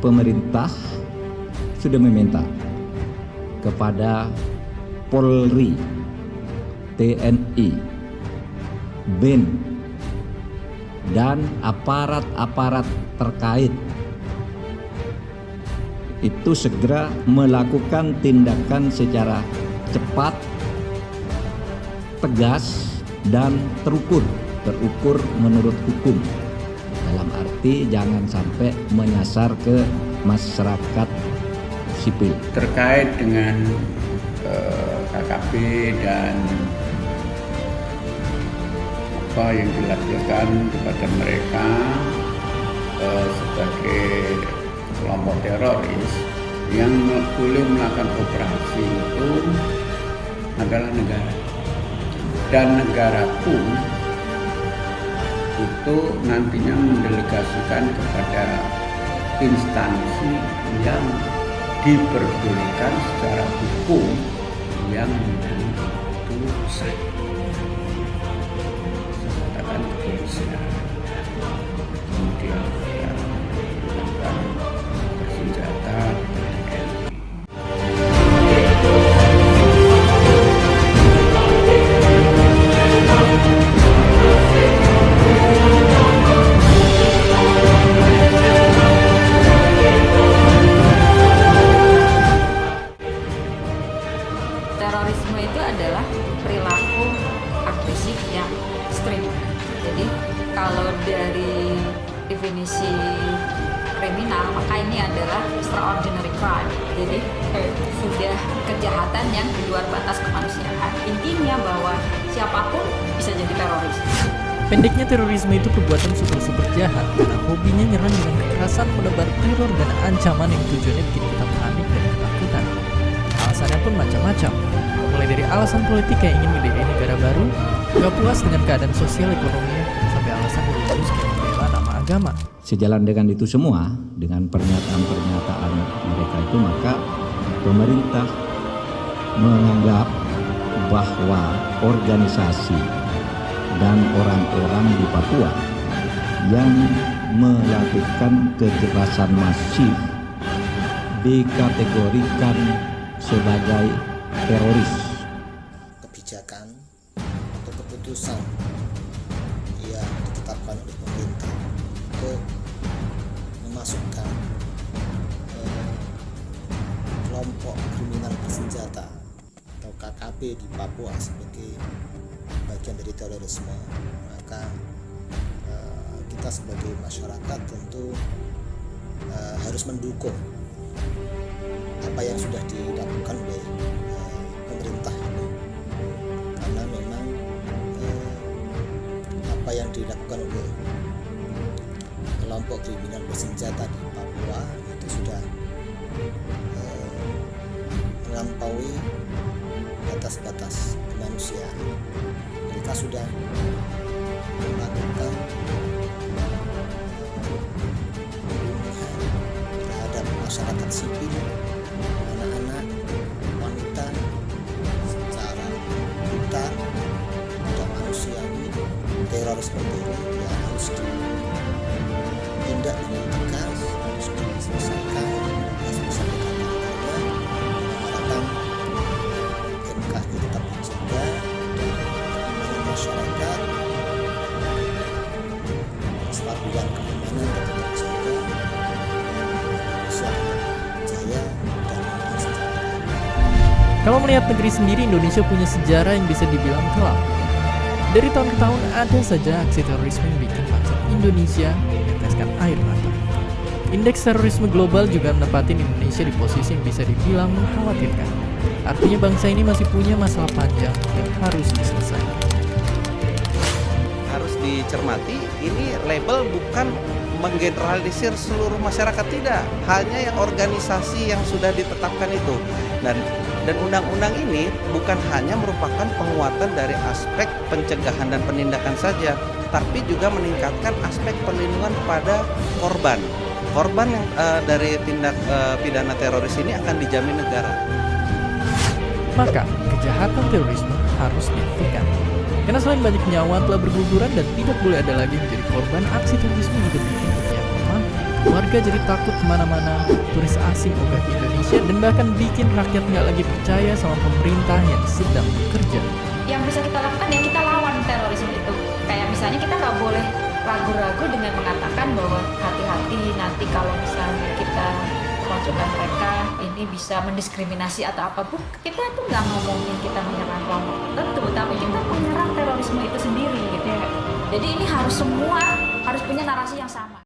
pemerintah sudah meminta kepada Polri, TNI, BIN, dan aparat-aparat terkait itu segera melakukan tindakan secara cepat, tegas, dan terukur menurut hukum. Dalam arti jangan sampai menyasar ke masyarakat sipil. Terkait dengan KKP dan apa yang dilakukan kepada mereka sebagai kelompok teroris yang boleh melakukan operasi itu adalah negara, dan negara pun itu nantinya mendelegasikan kepada instansi yang diperbolehkan secara hukum yang itu sah. Saya katakan kepolisian, kemudian menggunakan bersenjata TNI. Terorisme itu adalah perilaku agresif yang ekstrim. Jadi kalau dari definisi kriminal, maka ini adalah extraordinary crime. Jadi sudah kejahatan yang di luar batas kemanusiaan. Intinya bahwa siapapun bisa jadi teroris. Pendeknya, terorisme itu perbuatan super jahat karena hobinya nyerang dengan kekerasan, menebar teror dan ancaman yang tujuannya bikin kita panik dan ketakutan. Alasannya pun macam-macam, mulai dari alasan politik yang ingin mendirikan negara baru, gak puas dengan keadaan sosial ekonominya, sampai alasan religius yang membela nama agama. Sejalan dengan itu semua, dengan pernyataan-pernyataan mereka itu, maka pemerintah menganggap bahwa organisasi dan orang-orang di Papua yang melakukan kekerasan masif dikategorikan sebagai teroris. Kebijakan atau keputusan yang ditetapkan oleh pemerintah untuk memasukkan kelompok kriminal bersenjata atau KKB di Papua sebagai bagian dari terorisme, maka kita sebagai masyarakat tentu harus mendukung apa yang sudah dilakukan oleh pemerintah ini, karena memang apa yang dilakukan oleh kelompok kriminal bersenjata di Papua itu sudah melampaui batas-batas kemanusiaan. Mereka sudah melakukan pembunuhan terhadap masyarakat sipil, anak-anak, wanita secara brutal, tidak manusiawi. Teror seperti ini ya harus ditindak dengan tegas, harus diselesaikan, harus bisa dikatakan. Harapan MK tetap dijaga dan keamanan masyarakat, kestabilan keamanan tetap terjaga, Indonesia jaya dan sejahtera. Kalau melihat negeri sendiri, Indonesia punya sejarah yang bisa dibilang kelam. Dari tahun ke tahun ada saja aksi terorisme yang bikin bangsa Indonesia meneteskan air mata. Indeks terorisme global juga menempatkan Indonesia di posisi yang bisa dibilang mengkhawatirkan. Artinya bangsa ini masih punya masalah panjang yang harus diselesaikan. Harus dicermati, ini label bukan menggeneralisir seluruh masyarakat, tidak. Hanya yang organisasi yang sudah ditetapkan itu. Dan undang-undang ini bukan hanya merupakan penguatan dari aspek pencegahan dan penindakan saja, tapi juga meningkatkan aspek perlindungan kepada korban. Korban yang dari tindak pidana teroris ini akan dijamin negara. Maka, kejahatan terorisme harus dihentikan. Karena selain banyak nyawa telah berguguran dan tidak boleh ada lagi menjadi korban aksi terorisme, juga bikin dunia lemah, Warga jadi takut kemana-mana, turis asing ogah ke Indonesia, dan bahkan bikin rakyat nggak lagi percaya sama pemerintah yang sedang bekerja. Yang bisa kita lakukan ya kita lawan terorisme itu. Kayak misalnya kita nggak boleh ragu-ragu dengan mengatakan bahwa hati-hati nanti kalau misalnya kita masukkan mereka ini bisa mendiskriminasi atau apa. Kita tuh nggak ngomongin kita menyerang kelompok tertentu, tapi kita menyerang terorisme itu sendiri gitu ya. Jadi ini harus semua harus punya narasi yang sama.